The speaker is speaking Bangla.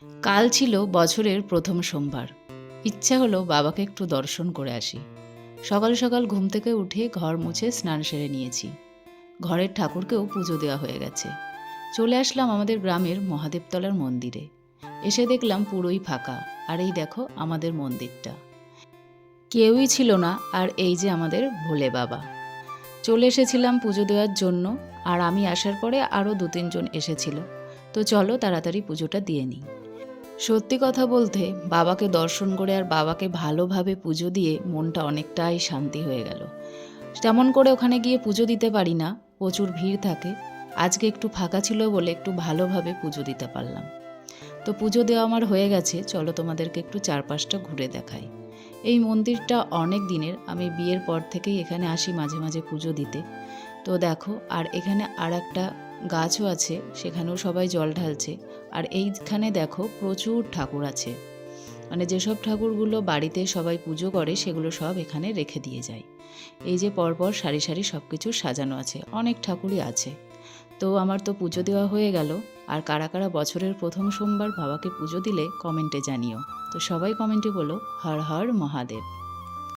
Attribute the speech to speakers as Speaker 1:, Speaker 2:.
Speaker 1: কাল ছিল বছরের প্রথম সোমবার। ইচ্ছা হলো বাবাকে একটু দর্শন করে আসি। সকাল সকাল ঘুম থেকে উঠে ঘর মুছে স্নান সেরে নিয়েছি। ঘরের ঠাকুরকেও পুজো দেওয়া হয়ে গেছে। চলে আসলাম আমাদের গ্রামের মহাদেবতলার মন্দিরে। এসে দেখলাম পুরোই ফাঁকা। আর এই দেখো আমাদের মন্দিরটা, কেউই ছিল না। আর এই যে আমাদের ভোলে বাবা। চলে এসেছিলাম পুজো দেওয়ার জন্য, আর আমি আসার পরে আরও 2-3 জন এসেছিল। তো চলো তাড়াতাড়ি পুজোটা দিয়ে নিই। সত্যি কথা বলতে বাবাকে দর্শন করে আর বাবাকে ভালোভাবে পুজো দিয়ে মনটা অনেকটাই শান্তি হয়ে গেল। তেমন করে ওখানে গিয়ে পুজো দিতে পারি না, প্রচুর ভিড় থাকে। আজকে একটু ফাঁকা ছিল বলে একটু ভালোভাবে পুজো দিতে পারলাম। তো পুজো দেওয়া আমার হয়ে গেছে, চলো তোমাদেরকে একটু চারপাশটা ঘুরে দেখাই। এই মন্দিরটা অনেক দিনের, আমি বিয়ের পর থেকেই এখানে আসি মাঝে মাঝে পুজো দিতে। তো দেখো, আর এখানে আর একটা গাছও আছে, সেখানেও সবাই জল ঢালছে। আর এইখানে দেখো প্রচুর ঠাকুর আছে, মানে যেসব ঠাকুরগুলো বাড়িতে সবাই পুজো করে সেগুলো সব এখানে রেখে দিয়ে যায়। এই যে পরপর সারি সারি সব কিছু সাজানো আছে, অনেক ঠাকুরই আছে। তো আমার তো পুজো দেওয়া হয়ে গেল। আর কারা কারা বছরের প্রথম সোমবার বাবাকে পুজো দিলে কমেন্টে জানিও। তো সবাই কমেন্টে বলো হর হর মহাদেব।